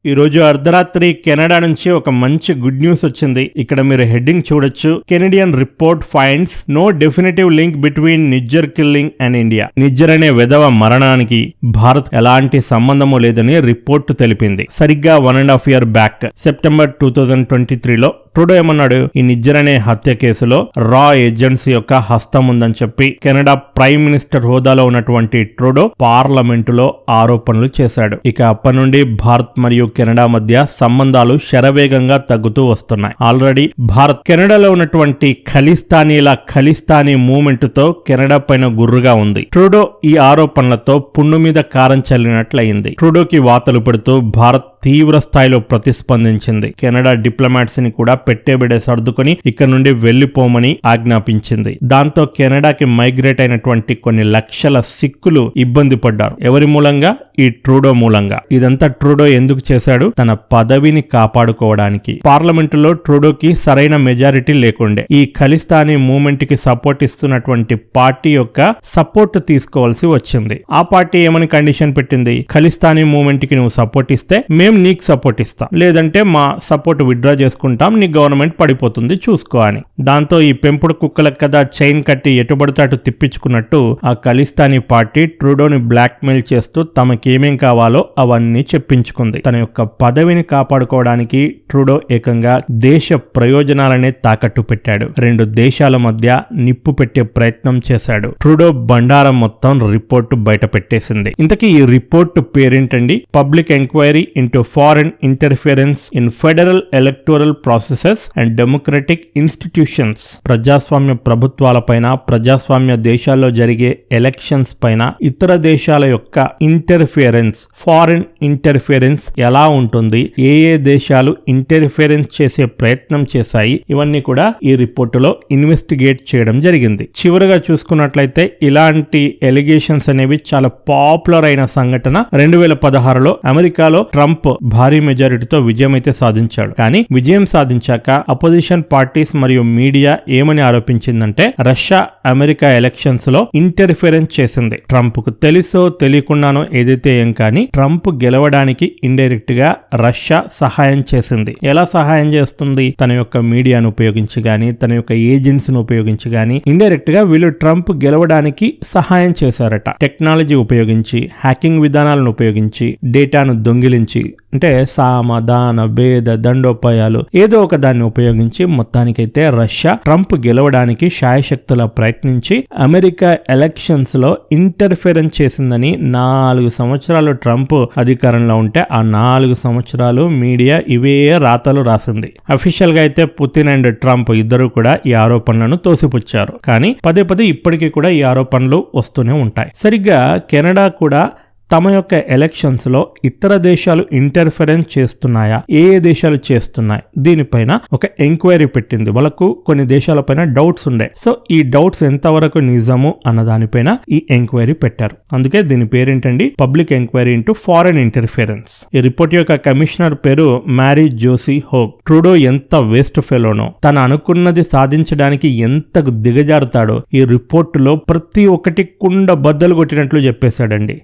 ఈ రోజు అర్ధరాత్రి కెనడా నుంచి ఒక మంచి గుడ్ న్యూస్ వచ్చింది. ఇక్కడ మీరు హెడ్డింగ్ చూడొచ్చు. Canadian report finds no definitive link between Nijjar killing and India. Nijjar అనే విధవ మరణానికి భారత్ ఎలాంటి సంబంధము లేదని రిపోర్ట్ తెలిపింది. సరిగ్గా 1.5 year బ్యాక్ సెప్టెంబర్ 2023లో ట్రూడో ఏమన్నాడు? ఈ నిజ్జర్ అనే హత్య కేసులో రా ఏజెన్సీ యొక్క హస్తం ఉందని చెప్పి కెనడా ప్రైమ్ మినిస్టర్ హోదాలో ఉన్నటువంటి ట్రూడో పార్లమెంటులో ఆరోపణలు చేశాడు. ఇక అప్పటి నుండి భారత్ మరియు కెనడా మధ్య సంబంధాలు శరవేగంగా తగ్గుతూ వస్తున్నాయి. ఆల్రెడీ భారత్ కెనడాలో ఉన్నటువంటి ఖలిస్తానీ మూవ్మెంట్ తో కెనడా పైన గుర్రుగా ఉంది. ట్రూడో ఈ ఆరోపణలతో పుండు మీద కారం చల్లినట్లయింది. ట్రూడోకి వాతలు పెడుతూ భారత్ తీవ్ర స్థాయిలో ప్రతిస్పందించింది. కెనడా డిప్లొమాట్స్ ని కూడా పెట్టేబిడే సర్దుకొని ఇక్కడ నుండి వెళ్లిపోమని ఆజ్ఞాపించింది. దాంతో కెనడాకి మైగ్రేట్ అయినటువంటి కొన్ని లక్షల సిక్కులు ఇబ్బంది పడ్డారు. ఎవరి మూలంగా? ఈ ట్రూడో మూలంగా. ఇదంతా ట్రూడో ఎందుకు చేశాడు? తన పదవిని కాపాడుకోవడానికి. పార్లమెంటులో ట్రూడోకి సరైన మెజారిటీ లేకుండే. ఈ ఖలిస్తానీ మూవ్మెంట్ కి సపోర్ట్ ఇస్తున్నటువంటి పార్టీ యొక్క సపోర్ట్ తీసుకోవాల్సి వచ్చింది. ఆ పార్టీ ఏమని కండిషన్ పెట్టింది? ఖలిస్తానీ మూవ్మెంట్ కి నువ్వు సపోర్ట్ ఇస్తే మేము నీకు సపోర్ట్ ఇస్తాం, లేదంటే మా సపోర్ట్ విత్డ్రా చేసుకుంటాం, నీ గవర్నమెంట్ పడిపోతుంది చూసుకో అని. దాంతో ఈ పెంపుడు కుక్కలకు కదా చైన్ కట్టి ఎటుబడితే అటు తిప్పించుకున్నట్టు ఆ ఖలిస్తానీ పార్టీ ట్రూడోని బ్లాక్ మెయిల్ చేస్తూ తమకేమేం కావాలో అవన్నీ చెప్పించుకుంది. తన యొక్క పదవిని కాపాడుకోవడానికి ట్రూడో ఏకంగా దేశ ప్రయోజనాలనే తాకట్టు పెట్టాడు. 2 దేశాల మధ్య నిప్పు పెట్టే ప్రయత్నం చేశాడు. ట్రూడో బండారం మొత్తం రిపోర్టు బయట పెట్టేసింది. ఇంతకీ ఈ రిపోర్టు పేరేంటండి? Public enquiry into foreign interference in federal electoral processes and democratic institutions. ప్రజాస్వామ్య ప్రభుత్వాలపైన, ప్రజాస్వామ్య దేశాల్లో జరిగే ఎలక్షన్స్ పైన ఇతర దేశాల యొక్క ఇంటర్ఫియరెన్స్, ఫారెన్ ఇంటర్ఫియరెన్స్ ఎలా ఉంటుంది, ఏ దేశాలు ఇంటర్ఫియరెన్స్ చేసే ప్రయత్నం చేశాయి, ఇవన్నీ కూడా ఈ రిపోర్టులో ఇన్వెస్టిగేట్ చేయడం జరిగింది. చివరగా చూసుకున్నట్లయితే ఇలాంటి ఎలిగేషన్స్ అనేవి చాలా పాపులర్ అయిన సంఘటన 2016లో అమెరికాలో ట్రంప్ భారీ మెజారిటీతో విజయం అయితే సాధించాడు. కానీ విజయం సాధించాక అపోజిషన్ పార్టీస్ మరియు మీడియా ఏమని ఆరోపించిందంటే రష్యా అమెరికా ఎలక్షన్స్ లో ఇంటర్ఫిరెన్స్ చేసింది. ట్రంప్ కు తెలుసో తెలియకుండానో ఏదైతే ఏం కానీ ట్రంప్ గెలవడానికి ఇండైరెక్ట్ గా రష్యా సహాయం చేసింది. ఎలా సహాయం చేస్తుంది? తన యొక్క మీడియాను ఉపయోగించి గాని, తన యొక్క ఏజెంట్స్ ను ఉపయోగించి గాని ఇండైరెక్ట్ గా వీళ్ళు ట్రంప్ గెలవడానికి సహాయం చేశారట. టెక్నాలజీ ఉపయోగించి, హ్యాకింగ్ విధానాలను ఉపయోగించి, డేటాను దొంగిలించి, అంటే సామ, దాన, భేద, దండోపాయాలు ఏదో ఒక దాన్ని ఉపయోగించి మొత్తానికైతే రష్యా ట్రంప్ గెలవడానికి శాయశక్తుల ప్రయత్నించి అమెరికా ఎలక్షన్స్ లో ఇంటర్ఫిరెన్స్ చేసిందని 4 సంవత్సరాలు ట్రంప్ అధికారంలో ఉంటే ఆ 4 సంవత్సరాలు మీడియా ఇవే రాతలు రాసింది. అఫీషియల్ గా అయితే పుతిన్ అండ్ ట్రంప్ ఇద్దరు కూడా ఈ ఆరోపణలను తోసిపుచ్చారు. కానీ పదే ఇప్పటికీ కూడా ఈ ఆరోపణలు వస్తూనే ఉంటాయి. సరిగ్గా కెనడా కూడా తమ యొక్క ఎలక్షన్స్ లో ఇతర దేశాలు ఇంటర్ఫరెన్స్ చేస్తున్నాయా, ఏ దేశాలు చేస్తున్నాయి, దీనిపైన ఒక ఎంక్వైరీ పెట్టింది. వాళ్ళకు కొన్ని దేశాలపైన డౌట్స్ ఉండే. సో ఈ డౌట్స్ ఎంతవరకు నిజము అన్న దానిపైన ఈ ఎంక్వైరీ పెట్టారు. అందుకే దీని పేరేంటండి? Public enquiry into foreign interference. ఈ రిపోర్ట్ యొక్క కమిషనర్ పేరు మ్యారీ జోసీ హోగ్. ట్రూడో ఎంత వేస్ట్ ఫెలోనో, తను అనుకున్నది సాధించడానికి ఎంత దిగజారుతాడో ఈ రిపోర్ట్ లో ప్రతి ఒక్కటి కుండ బద్దలు కొట్టినట్లు చెప్పేశాడండి.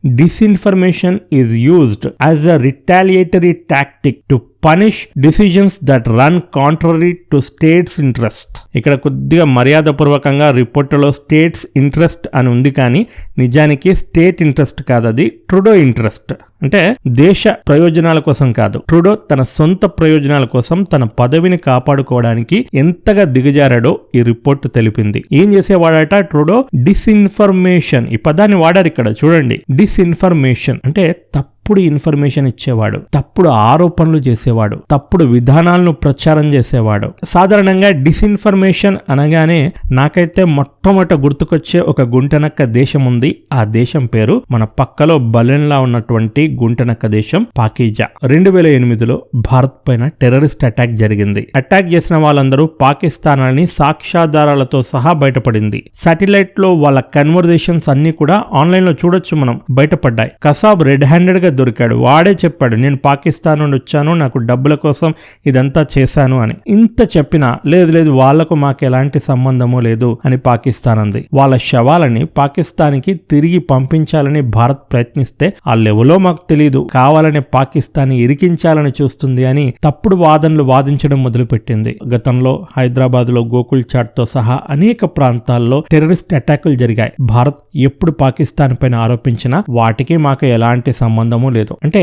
Disinformation is used as a retaliatory tactic to punish decisions that run contrary to states' interest. ఇక్కడ కొద్దిగా మర్యాదపూర్వకంగా రిపోర్టులో స్టేట్స్ ఇంట్రెస్ట్ అని ఉంది, కానీ నిజానికి స్టేట్ ఇంట్రెస్ట్ కాదు, అది ట్రూడో ఇంట్రెస్ట్. అంటే దేశ ప్రయోజనాల కోసం కాదు, ట్రూడో తన సొంత ప్రయోజనాల కోసం తన పదవిని కాపాడుకోవడానికి ఎంతగా దిగజారాడో ఈ రిపోర్ట్ తెలిపింది. ఏం చేసేవాడట ట్రూడో? డిస్ఇన్ఫర్మేషన్, ఈ పదాన్ని వాడారు ఇక్కడ చూడండి. డిస్ఇన్ఫర్మేషన్ అంటే తప్పుడు ఇన్ఫర్మేషన్ ఇచ్చేవాడు, తప్పుడు ఆరోపణలు చేసేవాడు, తప్పుడు విధానాలను ప్రచారం చేసేవాడు. సాధారణంగా డిస్ఇన్ఫర్మేషన్ అనగానే నాకైతే మొట్టమొదట గుర్తుకొచ్చే ఒక గుంటనక్క దేశం ఉంది. ఆ దేశం పేరు మన పక్కలో బలెన్లా ఉన్నటువంటి గుంటనక్క దేశం పాకీజా. 2008లో భారత్ పైన టెర్రరిస్ట్ అటాక్ జరిగింది. అటాక్ చేసిన వాళ్ళందరూ పాకిస్తాన్ అని సాక్ష్యాధారాలతో సహా బయటపడింది. సాటిలైట్ లో వాళ్ళ కన్వర్జేషన్స్ అన్ని కూడా ఆన్లైన్ లో చూడొచ్చు మనం, బయటపడ్డాయి. కసాబ్ రెడ్ హ్యాండెడ్ గా దొరికాడు. వాడే చెప్పాడు, నేను పాకిస్తాన్ నుండి వచ్చాను, నాకు డబ్బుల కోసం ఇదంతా చేశాను అని. ఇంత చెప్పినా లేదు వాళ్లకు మాకు ఎలాంటి సంబంధము లేదు అని పాకిస్తాన్ అంది. వాళ్ళ శవాలని పాకిస్తాన్కి తిరిగి పంపించాలని భారత్ ప్రయత్నిస్తే ఆ లెవెల్లో మాకు తెలియదు, కావాలని పాకిస్తాన్ ఇరికించాలని చూస్తుంది అని తప్పుడు వాదనలు వాదించడం మొదలుపెట్టింది. గతంలో హైదరాబాద్ లో గోకుల్ చాట్ తో సహా అనేక ప్రాంతాల్లో టెర్రరిస్ట్ అటాకులు జరిగాయి. భారత్ ఎప్పుడు పాకిస్తాన్ పైన ఆరోపించినా వాటికి మాకు ఎలాంటి సంబంధము లేదు. అంటే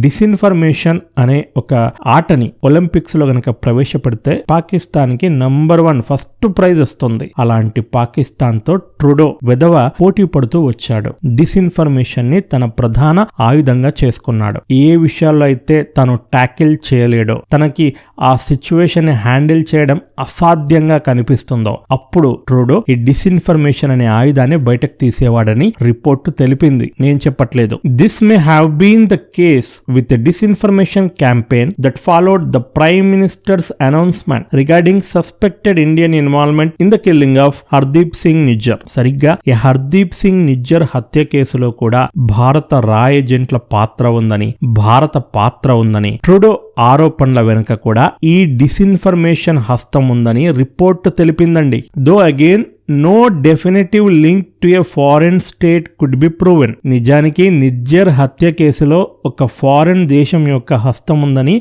డిస్ఇన్ఫర్మేషన్ అనే ఒక ఆటని ఒలింపిక్స్ లో గనక ప్రవేశపెడితే పాకిస్తాన్ కి నంబర్ 1 ఫస్ట్ ప్రైజ్ వస్తుంది. అలాంటి పాకిస్తాన్ తో ట్రూడో వెధవ పోటీ పడుతూ వచ్చాడు. డిస్ఇన్ఫర్మేషన్ ని తన ప్రధాన ఆయుధంగా చేసుకున్నాడు. ఏ విషయాల్లో అయితే తను టాకిల్ చేయలేడో, తనకి ఆ సిచ్యువేషన్ ని హ్యాండిల్ చేయడం అసాధ్యంగా కనిపిస్తుందో అప్పుడు ట్రూడో ఈ డిస్ఇన్ఫర్మేషన్ అనే ఆయుధాన్ని బయటకు తీసేవాడని రిపోర్టు తెలిపింది. నేను చెప్పట్లేదు. This may have been the case with the disinformation campaign that followed the prime minister's announcement regarding suspected Indian involvement in the killing of Hardeep Singh Nijjar. సరిగ్గా ఈ హర్దీప్ సింగ్ నిజ్జర్ హత్య కేసులో కూడా భారత రా ఏజెంట్ల పాత్ర ఉందని, భారత పాత్ర ఉందని, ట్రూడో ఆరోపణల వెనుక కూడా ఈ డిస్ఇన్ఫర్మేషన్ హస్తం ఉందని రిపోర్టు తెలిపిందండి. Though again no definitive link to a foreign state could be proven. నిజానికి నిజ్జర్ హత్య కేసులో ఒక ఫారెన్ దేశం యొక్క హస్తం ఉందని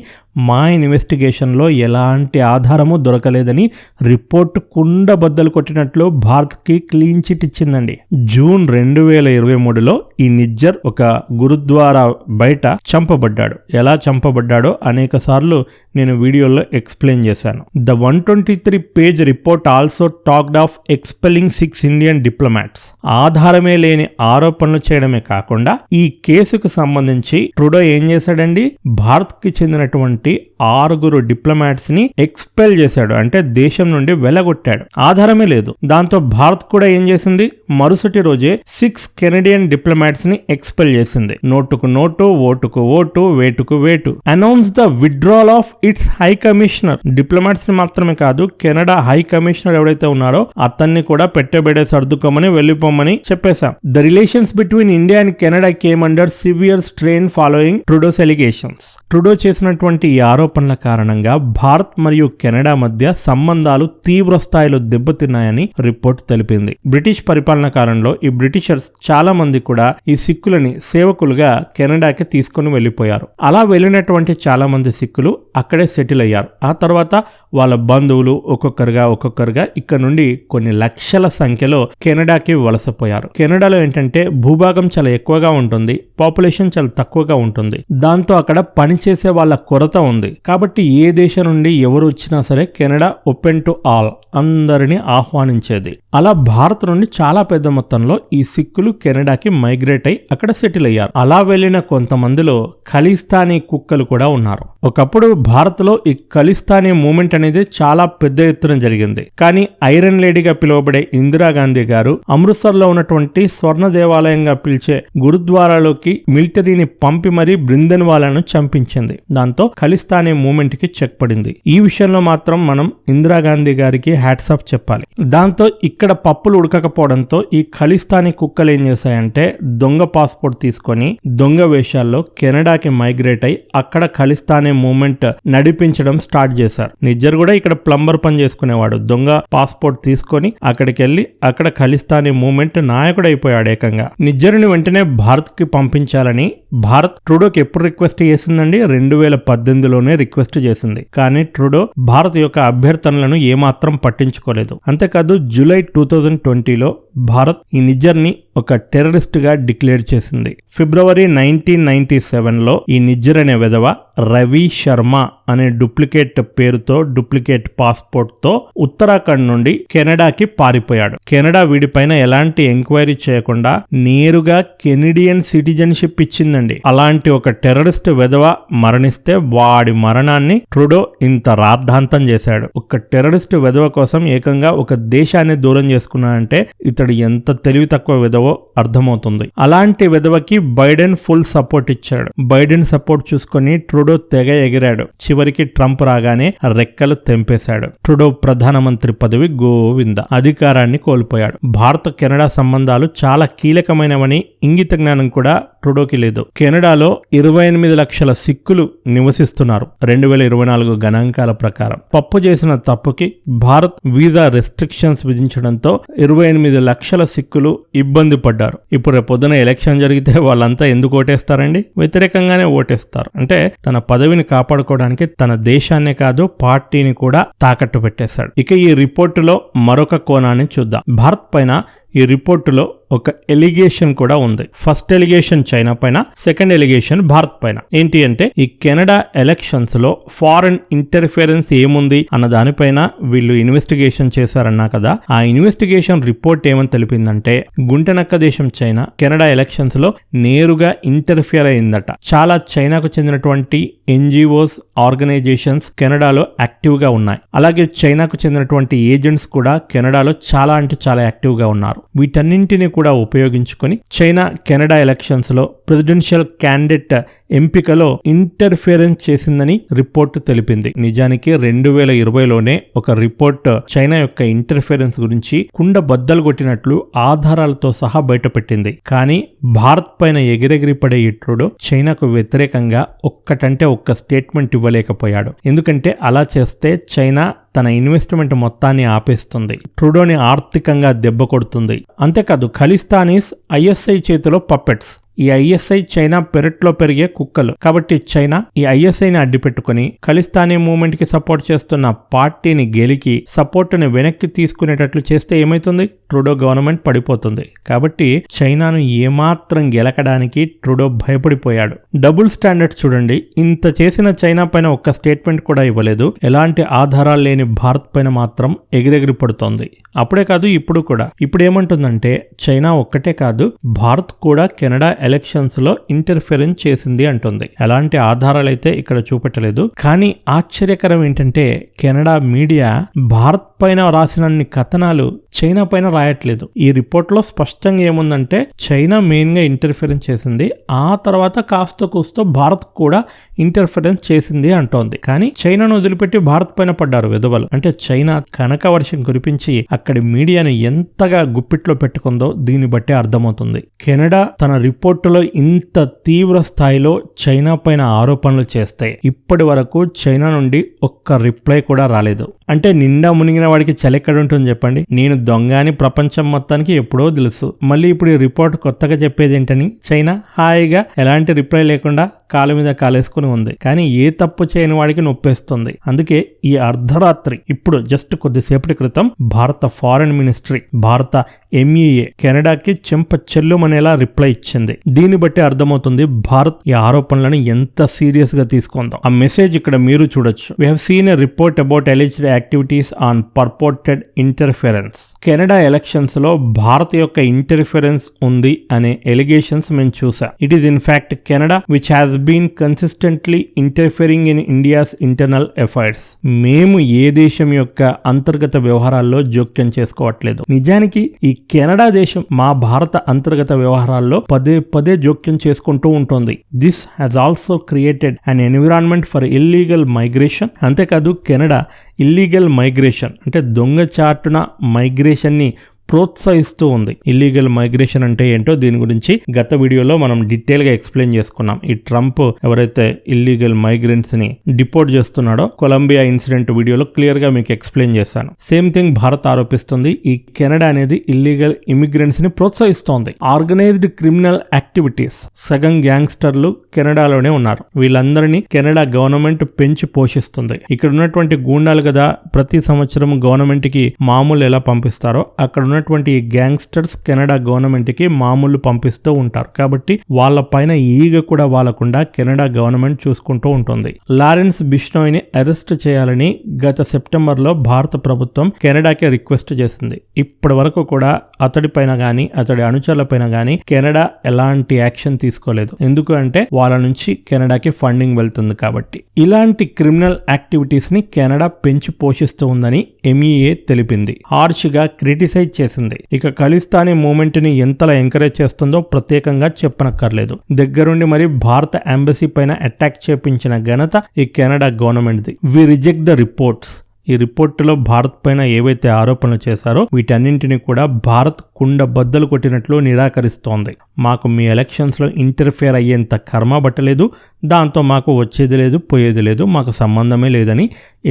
మా ఇన్వెస్టిగేషన్ లో ఎలాంటి ఆధారము దొరకలేదని రిపోర్ట్ కుండబద్దలు కొట్టినట్లు భారత్ కి క్లీన్ చిట్ ఇచ్చిందండి. జూన్ 2023లో ఈ నిజ్జర్ ఒక గురుద్వారా బయట చంపబడ్డాడు. ఎలా చంపబడ్డాడో అనేక సార్లు నేను వీడియోలో ఎక్స్ప్లెయిన్ చేశాను. The 123 page report also talked of expelling 6 Indian diplomats. ఆధారమే లేని ఆరోపణలు చేయడమే కాకుండా ఈ కేసుకు సంబంధించి ట్రూడో ఏం చేశాడండి, భారత్ కి చెందినటువంటి 6 డిప్లొమాట్స్ ని ఎక్స్పెల్ చేశాడు. అంటే దేశం నుండి వెలగొట్టాడు. ఆధారమే లేదు. దాంతో భారత్ కూడా ఏం చేసింది, మరుసటి రోజే 6 కెనడియన్ డిప్లొమాట్స్ ని ఎక్స్పెల్ చేసింది. నోటుకు నోటు, ఓటుకు ఓటు, వేటుకు వేటు. Announce the withdrawal of it's high commissioner. Diplomats ని మాత్రమే కాదు, కెనడా హై కమిషనర్ ఎవరైతే ఉన్నారో అతన్ని కూడా పెట్టబెడే సర్దుకోమని వెళ్ళిపోమని చెప్పేశాం. The relations between India and Canada came under severe strain following Trudeau's allegations. Trudeau చేసినటువంటి ఈ ఆరోపణల కారణంగా భారత్ మరియు కెనడా మధ్య సంబంధాలు తీవ్ర స్థాయిలో దెబ్బతిన్నాయని రిపోర్ట్ తెలిపింది. బ్రిటిష్ పరిపాలన కాలంలో ఈ బ్రిటిషర్స్ చాలా మంది కూడా ఈ సిక్కులని సేవకులుగా కెనడాకి తీసుకుని వెళ్లిపోయారు. అలా వెళ్ళినటువంటి చాలా మంది సిక్కులు అక్కడే సెటిల్ అయ్యారు. ఆ తర్వాత వాళ్ళ బంధువులు ఒక్కొక్కరుగా ఇక్కడ నుండి కొన్ని లక్షల సంఖ్యలో కెనడాకి వలసపోయారు. కెనడాలో ఏంటంటే భూభాగం చాలా ఎక్కువగా ఉంటుంది, పాపులేషన్ చాలా తక్కువగా ఉంటుంది. దాంతో అక్కడ పనిచేసే వాళ్ళ కొరత ఉంది. కాబట్టి ఏ దేశం నుండి ఎవరు వచ్చినా సరే కెనడా ఓపెన్ టు ఆల్, అందరినీ ఆహ్వానించేది. అలా భారత్ నుండి చాలా పెద్ద మొత్తంలో ఈ సిక్కులు కెనడాకి మైగ్రేట్ అయి అక్కడ సెటిల్ అయ్యారు. అలా వెళ్లిన కొంతమందిలో ఖలిస్తానీ కుక్కలు కూడా ఉన్నారు. ఒకప్పుడు భారత్ లో ఈ ఖలిస్తానీ మూవ్మెంట్ అనేది చాలా పెద్ద ఎత్తున జరిగింది. కానీ ఐరన్ లేడీగా పిలువబడే ఇందిరాగాంధీ గారు అమృత్సర్ లో ఉన్నటువంటి స్వర్ణ దేవాలయంగా పిలిచే గురుద్వారాలోకి మిలిటరీని పంపి మరీ బ్రిందన్వాలాను చంపించింది. దాంతో ఖలిస్తానీ మూవ్మెంట్ కి చెక్ పడింది. ఈ విషయంలో మాత్రం మనం ఇందిరాగాంధీ గారికి హ్యాట్స్ ఆఫ్ చెప్పాలి. దాంతో ఇక్కడ పప్పులు ఉడకకపోవడంతో ఈ ఖలిస్తానీ కుక్కలు ఏం చేశాయంటే దొంగ పాస్పోర్ట్ తీసుకొని దొంగ వేషాల్లో కెనడాకి మైగ్రేట్ అయి అక్కడ ఖలిస్తానీ మూవ్మెంట్ నడిపించడం స్టార్ట్ చేశారు. నిజ్జర్ కూడా ఇక్కడ ప్లంబర్ పని చేసుకునేవాడు. దొంగ పాస్పోర్ట్ తీసుకొని అక్కడికి వెళ్లి అక్కడ ఖలిస్తానీ మూవ్మెంట్ నాయకుడు అయిపోయాడు ఏకంగా. నిజ్జర్ని వెంటనే భారత్ కి పంపించాలని భారత్ ట్రూడోకి ఎప్పుడు రిక్వెస్ట్ చేసిందండి, 2018లోనే రిక్వెస్ట్ చేసింది. కానీ ట్రూడో భారత్ యొక్క అభ్యర్థనలను ఏమాత్రం పట్టించుకోలేదు. అంతేకాదు జూలై 2020లో భారత్ ఈ నిజ్జర్ని ఒక టెర్రరిస్ట్ గా డిక్లేర్ చేసింది. ఫిబ్రవరి 1997లో ఈ నిజ్జర్ అనే విధవ రవి శర్మ అనే డూప్లికేట్ పేరుతో డూప్లికేట్ పాస్పోర్ట్ తో ఉత్తరాఖండ్ నుండి కెనడాకి పారిపోయాడు. కెనడా వీడిపైన ఎలాంటి ఎంక్వైరీ చేయకుండా నేరుగా కెనడియన్ సిటిజన్షిప్ ఇచ్చిందండి. అలాంటి ఒక టెర్రరిస్ట్ విధవ మరణిస్తే వాడి మరణాన్ని ట్రూడో ఇంత రాద్ధాంతం చేశాడు. ఒక టెర్రరిస్ట్ విధవ కోసం ఏకంగా ఒక దేశాన్ని దూరం చేసుకున్నాడంటే ఇతడు ఎంత తెలివి తక్కువ విధవో వెధవో అర్థమవుతుంది. అలాంటి వెధవకి బైడెన్ ఫుల్ సపోర్ట్ ఇచ్చాడు. బైడెన్ సపోర్ట్ చూసుకుని ట్రూడో తెగ ఎగిరాడు. చివరికి ట్రంప్ రాగానే రెక్కలు తెంపేశాడు. ట్రూడో ప్రధానమంత్రి పదవి గోవింద, అధికారాన్ని కోల్పోయాడు. భారత కెనడా సంబంధాలు చాలా కీలకమైనవని ఇంగిత జ్ఞానం కూడా ట్రూడోకి లేదు. కెనడాలో 28 లక్షల సిక్కులు నివసిస్తున్నారు 2024 గణాంకాల ప్రకారం. పప్పు చేసిన తప్పుకి భారత్ వీసా రెస్ట్రిక్షన్స్ విధించడంతో 28 లక్షల సిక్కులు ఇబ్బంది పడ్డారు. ఇప్పుడు పొద్దున ఎలక్షన్ జరిగితే వాళ్ళంతా ఎందుకు ఓటేస్తారండి? వ్యతిరేకంగానే ఓటేస్తారు. అంటే తన పదవిని కాపాడుకోవడానికి తన దేశాన్నే కాదు పార్టీని కూడా తాకట్టు పెట్టేశాడు. ఇక ఈ రిపోర్టులో మరొక కోణాన్ని చూద్దాం. భారత్ పైన ఈ రిపోర్టులో ఒక ఎలిగేషన్ కూడా ఉంది. ఫస్ట్ ఎలిగేషన్ చైనా పైన, సెకండ్ ఎలిగేషన్ భారత్ పైన. ఏంటి అంటే ఈ కెనడా ఎలక్షన్స్ లో ఫారెన్ ఇంటర్ఫియరెన్స్ ఏముంది అన్న దానిపైన వీళ్ళు ఇన్వెస్టిగేషన్ చేశారన్నా కదా. ఆ ఇన్వెస్టిగేషన్ రిపోర్ట్ ఏమని తెలిపిందంటే గుంటనక్క దేశం చైనా కెనడా ఎలక్షన్స్ లో నేరుగా ఇంటర్ఫియర్ అయిందట. చాలా చైనాకు చెందినటువంటి ఎన్జిఓస్, ఆర్గనైజేషన్స్ కెనడాలో యాక్టివ్ గా ఉన్నాయి. అలాగే చైనాకు చెందినటువంటి ఏజెంట్స్ కూడా కెనడాలో చాలా అంటే చాలా యాక్టివ్ గా ఉన్నారు. వీటన్నింటినీ కూడా ఉపయోగించుకొని చైనా కెనడా ఎలక్షన్స్ లో ప్రెసిడెన్షియల్ క్యాండిడేట్ ఎంపికలో ఇంటర్ఫియరెన్స్ చేసిందని రిపోర్ట్ తెలిపింది. నిజానికి 2020లోనే ఒక రిపోర్ట్ చైనా యొక్క ఇంటర్ఫియరెన్స్ గురించి కుండ బద్దలు కొట్టినట్లు ఆధారాలతో సహా బయటపెట్టింది. కానీ భారత్ పైన ఎగిరెగిరి పడే ట్రూడో చైనాకు వ్యతిరేకంగా ఒక్కటంటే ఒక్క స్టేట్మెంట్ ఇవ్వలేకపోయాడు. ఎందుకంటే అలా చేస్తే చైనా తన ఇన్వెస్ట్మెంట్ మొత్తాన్ని ఆపేస్తుంది, ట్రూడోని ఆర్థికంగా దెబ్బ కొడుతుంది. అంతేకాదు ఖలిస్తానీస్ ఐఎస్ఐ చేతిలో పప్పెట్స్. ఈ ఐఎస్ఐ చైనా పెరట్లో పెరిగే కుక్కలు. కాబట్టి చైనా ఈ ఐఎస్ఐని అడ్డుపెట్టుకుని ఖలిస్తానీ మూవ్మెంట్ కి సపోర్ట్ చేస్తున్న పార్టీని గెలికి సపోర్టుని వెనక్కి తీసుకునేటట్లు చేస్తే ఏమైతుంది? ట్రూడో గవర్నమెంట్ పడిపోతుంది. కాబట్టి చైనాను ఏమాత్రం గెలకడానికి ట్రూడో భయపడిపోయాడు. డబుల్ స్టాండర్డ్ చూడండి. ఇంత చేసిన చైనా పైన ఒక్క స్టేట్మెంట్ కూడా ఇవ్వలేదు. ఎలాంటి ఆధారాలు లేని భారత్ పైన మాత్రం ఎగిరెగిరి పడుతోంది. అప్పుడే కాదు ఇప్పుడు కూడా. ఇప్పుడు ఏమంటుందంటే చైనా ఒక్కటే కాదు భారత్ కూడా కెనడా ఎలక్షన్స్ లో ఇంటర్ఫియరెన్స్ చేసింది అంటుంది. ఎలాంటి ఆధారాలైతే ఇక్కడ చూపెట్టలేదు. కానీ ఆశ్చర్యకరం ఏంటంటే కెనడా మీడియా భారత్ పైన రాసినన్ని కథనాలు చైనా పైన రాయట్లేదు. ఈ రిపోర్ట్ లో స్పష్టంగా ఏముందంటే చైనా మెయిన్ గా ఇంటర్ఫియరెన్స్ చేసింది, ఆ తర్వాత కాస్త కూస్తో భారత్ కూడా ఇంటర్ఫియరెన్స్ చేసింది అంటోంది. కానీ చైనాను వదిలిపెట్టి భారత్ పైన పడ్డారు వెధవలు. అంటే చైనా కనక వర్షం కురిపించి అక్కడి మీడియాను ఎంతగా గుప్పిట్లో పెట్టుకుందో దీన్ని బట్టి అర్థమవుతుంది. కెనడా తన రిపోర్టులో ఇంత తీవ్ర స్థాయిలో చైనా పైన ఆరోపణలు చేస్తే ఇప్పటి వరకు చైనా నుండి ఒక్క రిప్లై కూడా రాలేదు. అంటే నిండా మునిగిన వాడికి చలెక్కడ ఉంటుంది చెప్పండి. నేను దొంగ అని ప్రపంచం మొత్తానికి ఎప్పుడో తెలుసు. మళ్ళీ ఇప్పుడు ఈ రిపోర్ట్ కొత్తగా చెప్పేది ఏంటని చైనా హాయిగా ఎలాంటి రిప్లై లేకుండా కాలు మీద కాలేసుకుని ఉంది. కానీ ఏ తప్పు చేయని వాడికి నొప్పేస్తుంది. అందుకే ఈ అర్ధరాత్రి ఇప్పుడు జస్ట్ కొద్దిసేపటి క్రితం భారత ఫారెన్ మినిస్ట్రీ, భారత ఎంఈఏ కెనడాకి చెంప చెల్లుమనేలా రిప్లై ఇచ్చింది. దీన్ని బట్టి అర్థమవుతుంది భారత్ ఈ ఆరోపణలను ఎంత సీరియస్ గా తీసుకుందాం. ఆ మెసేజ్ ఇక్కడ మీరు చూడొచ్చు. We have seen a report about alleged activities on purported interference. Canada elections లో భారత్ యొక్క ఇంటర్ఫియరెన్స్ ఉంది అనే ఎలిగేషన్స్ మేము చూసాం. It is in fact Canada which has been consistently interfering in India's internal affairs. మేము ఏ దేశం యొక్క అంతర్గత వ్యవహారాల్లో జోక్యం చేసుకోవట్లేదు. నిజానికి ఈ కెనడా దేశం మా భారత అంతర్గత వ్యవహారాల్లో పదే పదే జోక్యం చేసుకుంటూ ఉంటుంది. This has also created an environment for illegal migration. అంతేకాదు కెనడా ఇల్లీగల్ మైగ్రేషన్ అంటే దొంగచాటున మైగ్రేషన్ ని ప్రోత్సహిస్తూ ఉంది. ఇల్లీగల్ మైగ్రేషన్ అంటే ఏంటో దీని గురించి గత వీడియోలో మనం డీటెయిల్ గా ఎక్స్ప్లెయిన్ చేసుకున్నాం. ఈ ట్రంప్ ఎవరైతే ఇల్లీగల్ మైగ్రెంట్స్ ని డిపోర్ట్ చేస్తున్నాడో కొలంబియా ఇన్సిడెంట్ వీడియోలో క్లియర్ గా మీకు ఎక్స్ప్లెయిన్ చేశాను. సేమ్ థింగ్ భారత్ ఆరోపిస్తుంది. ఈ కెనడా అనేది ఇల్లీగల్ ఇమిగ్రెంట్స్ ని ప్రోత్సహిస్తోంది. ఆర్గనైజ్డ్ క్రిమినల్ యాక్టివిటీస్, సగం గ్యాంగ్స్టర్లు కెనడాలోనే ఉన్నారు. వీళ్ళందరినీ కెనడా గవర్నమెంట్ పెంచి పోషిస్తుంది. ఇక్కడ ఉన్నటువంటి గూండాలు కదా ప్రతి సంవత్సరం గవర్నమెంట్ కి మామూలు ఎలా పంపిస్తారో అక్కడ ఉన్నటువంటి గ్యాంగ్స్టర్స్ కెనడా గవర్నమెంట్ కి మామూలు పంపిస్తూ ఉంటారు. కాబట్టి వాళ్ళ పైన ఈగ కూడా వాలకుండా కెనడా గవర్నమెంట్ చూసుకుంటూ ఉంటుంది. లారెన్స్ బిష్నోయ్ ని అరెస్ట్ చేయాలని గత సెప్టెంబర్ లో భారత ప్రభుత్వం కెనడాకి రిక్వెస్ట్ చేసింది. ఇప్పటి వరకు కూడా అతడి పైన గానీ అతడి అనుచరుల పైన గానీ కెనడా ఎలాంటి యాక్షన్ తీసుకోలేదు. ఎందుకు అంటే వాళ్ళ నుంచి కెనడాకి ఫండింగ్ వెళ్తుంది కాబట్టి. ఇలాంటి క్రిమినల్ యాక్టివిటీస్ ని కెనడా పెంచి పోషిస్తూ ఉందని ఎంఈఏ తెలిపింది. హార్ష్ గా క్రిటిసైజ్ చేసింది. ఇక ఖలిస్తానీ మూవ్మెంట్ ని ఎంతలా ఎంకరేజ్ చేస్తుందో ప్రత్యేకంగా చెప్పనక్కర్లేదు. దగ్గరుండి మరి భారత ఎంబసీ పైన అటాక్ చేపించిన ఘనత ఈ కెనడా గవర్నమెంట్ ది. We reject the reports. ఈ రిపోర్టులో భారత్ పైన ఏవైతే ఆరోపణలు చేశారో వీటన్నింటినీ కూడా భారత్ కుండ బద్దలు కొట్టినట్లు నిరాకరిస్తోంది. మాకు మీ ఎలక్షన్స్ లో ఇంటర్ఫియర్ అయ్యేంత కర్మ బట్టలేదు, దాంతో మాకు వచ్చేది లేదు పోయేది లేదు, మాకు సంబంధమే లేదని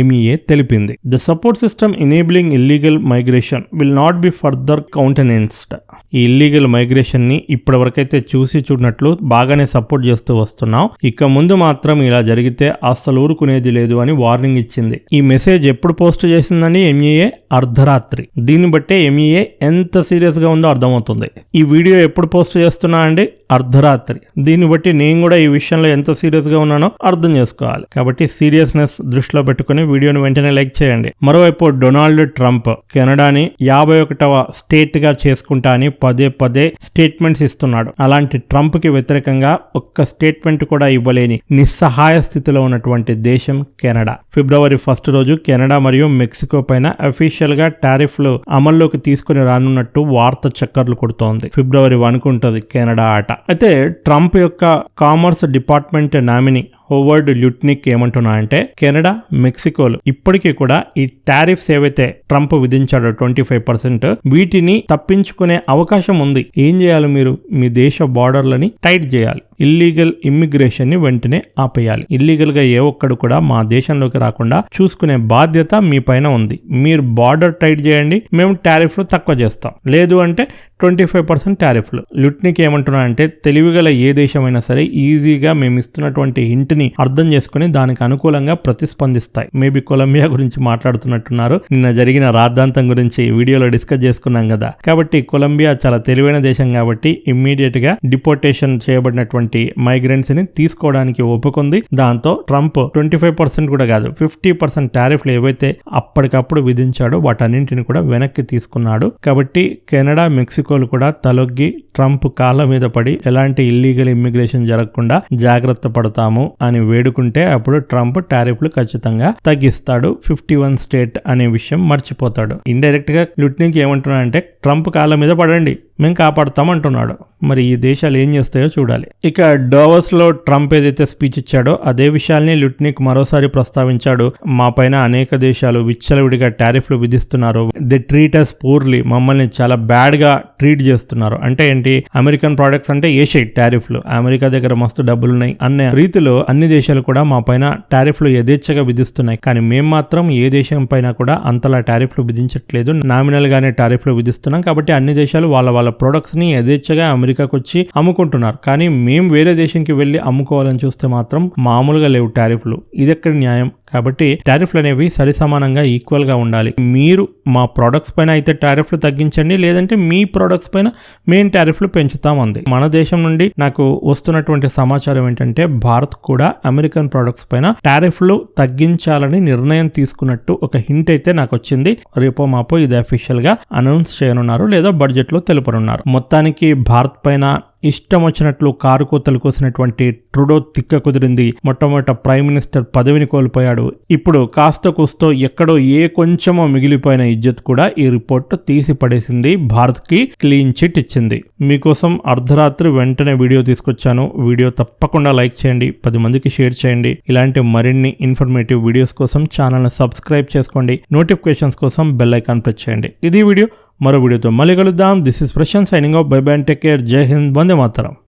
MEA తెలిపింది. The support system enabling illegal migration will not be further countenanced. ఈ ఇల్లీగల్ మైగ్రేషన్ ని ఇప్పటివరకైతే చూసి చూడనట్లు బాగానే సపోర్ట్ చేస్తూ వస్తున్నాం, ఇక ముందు మాత్రం ఇలా జరిగితే అస్సలు ఊరుకునేది లేదు అని వార్నింగ్ ఇచ్చింది. ఈ మెసేజ్ ఎప్పుడు పోస్ట్ చేసిందని MEA అర్ధరాత్రి. దీన్ని బట్టే MEA ఎంత సీరియస్ గా ఉందో అర్థమవుతుంది. ఈ వీడియో ఎప్పుడు పోస్ట్ చేస్తున్నా అండి? అర్ధరాత్రి. దీన్ని బట్టి నేను కూడా ఈ విషయంలో ఎంత సీరియస్ గా ఉన్నానో అర్థం చేసుకోవాలి. కాబట్టి సీరియస్నెస్ దృష్టిలో పెట్టుకుని వీడియోని వెంటనే లైక్ చేయండి. మరోవైపు డొనాల్డ్ ట్రంప్ కెనడాని 51వ స్టేట్ గా చేసుకుంటా అని పదే స్టేట్మెంట్స్ ఇస్తున్నాడు. అలాంటి ట్రంప్ కి వ్యతిరేకంగా ఒక్క స్టేట్మెంట్ కూడా ఇవ్వలేని నిస్సహాయ స్థితిలో ఉన్నటువంటి దేశం కెనడా. ఫిబ్రవరి 1 రోజు కెనడా మరియు మెక్సికో పైన అఫీషియల్ గా టారిఫ్లు అమల్లోకి తీసుకుని రానున్నట్టు వార్త చక్కర్లు కొడుతోంది. ఫిబ్రవరి 1 ఉంటుంది కెనడా ఆట. అయితే ట్రంప్ యొక్క కామర్స్ డిపార్ట్మెంట్ నామినీ హోవర్డ్ ల్యూట్నిక్ ఏమంటున్నా అంటే కెనడా, మెక్సికోలు ఇప్పటికీ కూడా ఈ టారిఫ్స్ ఏవైతే ట్రంప్ విధించాడో 25% వీటిని తప్పించుకునే అవకాశం ఉంది. ఏం చేయాలి? మీరు మీ దేశ బార్డర్లని టైట్ చేయాలి. ఇల్లీగల్ ఇమ్మిగ్రేషన్ ని వెంటనే ఆపేయాలి. ఇల్లీగల్ గా ఏ ఒక్కడు కూడా మా దేశంలోకి రాకుండా చూసుకునే బాధ్యత మీ పైన ఉంది. మీరు బార్డర్ టైట్ చేయండి, మేము టారిఫ్లు తక్కువ చేస్తాం. లేదు అంటే 25% టారిఫ్లు. లుట్నిక్ ఏమంటున్నా అంటే తెలివిగల ఏ దేశమైనా సరే ఈజీగా మేము ఇస్తున్నటువంటి హింట్ ని అర్థం చేసుకుని దానికి అనుకూలంగా ప్రతిస్పందిస్తాయి. మేబీ కొలంబియా గురించి మాట్లాడుతున్నట్టున్నారు. నిన్న జరిగిన రాద్ధాంతం గురించి వీడియోలో డిస్కస్ చేసుకున్నాం కదా. కాబట్టి కొలంబియా చాలా తెలివైన దేశం కాబట్టి ఇమ్మీడియట్ గా డిపోర్టేషన్ చేయబడినటువంటి మైగ్రెంట్స్ ని తీసుకోవడానికి ఒప్పుకుంది. దాంతో ట్రంప్ 25% కూడా కాదు 50% టారిఫ్లు ఏవైతే అప్పటికప్పుడు విధించాడో వాటన్నింటిని కూడా వెనక్కి తీసుకున్నాడు. కాబట్టి కెనడా, మెక్సికోలు కూడా తలొగ్గి ట్రంప్ కాళ్ళ మీద పడి ఎలాంటి ఇల్లీగల్ ఇమ్మిగ్రేషన్ జరగకుండా జాగ్రత్త పడతాము అని వేడుకుంటే అప్పుడు ట్రంప్ టారిఫ్లు ఖచ్చితంగా తగ్గిస్తాడు. 51 స్టేట్ అనే విషయం మర్చిపోతాడు. ఇండైరెక్ట్ గా లుట్నిక్ ఏమంటున్నా అంటే ట్రంప్ కాళ్ళ మీద పడండి, మేము కాపాడుతాం అంటున్నాడు. మరి ఈ దేశాలు ఏం చేస్తాయో చూడాలి. ఇక డోవస్ లో ట్రంప్ ఏదైతే స్పీచ్ ఇచ్చాడో అదే విషయాల్ని లుట్నిక్ మరోసారి ప్రస్తావించాడు. మా పైన అనేక దేశాలు విచ్చలవిడిగా టారిఫ్లు విధిస్తున్నారు. ది ట్రీట్ అస్ పూర్లీ, మమ్మల్ని చాలా బ్యాడ్ గా ట్రీట్ చేస్తున్నారు. అంటే ఏంటి? అమెరికన్ ప్రొడక్ట్స్ అంటే ఏషియా టారిఫ్లు, అమెరికా దగ్గర మస్తు డబ్బులున్నాయి అనే రీతిలో అన్ని దేశాలు కూడా మా పైన టారిఫ్లు యథేచ్ఛగా విధిస్తున్నాయి. కానీ మేము మాత్రం ఏ దేశం పైన కూడా అంతలా టారిఫ్లు విధించట్లేదు, నామినల్ గానే టారిఫ్లు విధిస్తున్నాం. కాబట్టి అన్ని దేశాలు వాళ్ళ ప్రొడక్ట్స్ ని యథేచ్ఛగా అమెరికాకు వచ్చి అమ్ముకుంటున్నారు. కానీ మేము వేరే దేశంకి వెళ్లి అమ్ముకోవాలని చూస్తే మాత్రం మామూలుగా లేవు టారిఫ్లు. ఇదెక్కడ న్యాయం? కాబట్టి టారిఫ్లు అనేవి సరిసమానంగా ఈక్వల్ గా ఉండాలి. మీరు మా ప్రొడక్ట్స్ పైన అయితే టారిఫ్లు తగ్గించండి, లేదంటే మీ ప్రొడక్ట్స్ పైన మెయిన్ టారిఫ్లు పెంచుతామంది. మన దేశం నుండి నాకు వస్తున్నటువంటి సమాచారం ఏంటంటే భారత్ కూడా అమెరికన్ ప్రొడక్ట్స్ పైన టారిఫ్లు తగ్గించాలని నిర్ణయం తీసుకున్నట్టు ఒక హింట్ అయితే నాకు వచ్చింది. రేపో మాపో ఇది అఫీషియల్ గా అనౌన్స్ చేయనున్నారు, లేదా బడ్జెట్ లో తెలుపనున్నారు. మొత్తానికి భారత్ పైన ఇష్టం వచ్చినట్లు కారు కోతలు కోసినటువంటి ట్రుడో తిక్క కుదిరింది. మొట్టమొదట ప్రైమ్ మినిస్టర్ పదవిని కోల్పోయాడు. ఇప్పుడు కాస్త కూస్తో ఎక్కడో ఏ కొంచెమో మిగిలిపోయిన ఇజ్జత్ కూడా ఈ రిపోర్ట్ తీసి పడేసింది. భారత్ కి క్లీన్ చిట్ ఇచ్చింది. మీకోసం అర్ధరాత్రి వెంటనే వీడియో తీసుకొచ్చాను. వీడియో తప్పకుండా లైక్ చేయండి, 10 మందికి షేర్ చేయండి. ఇలాంటి మరిన్ని ఇన్ఫర్మేటివ్ వీడియోస్ కోసం ఛానల్ ని సబ్స్క్రైబ్ చేసుకోండి. నోటిఫికేషన్స్ కోసం బెల్ ఐకాన్ ప్రెస్ చేయండి. ఇది వీడియో. మరో వీడియోతో మళ్ళీ కలుద్దాం. This is Prashant signing off. Bye bye and take care. Jai Hind. Vande Mataram.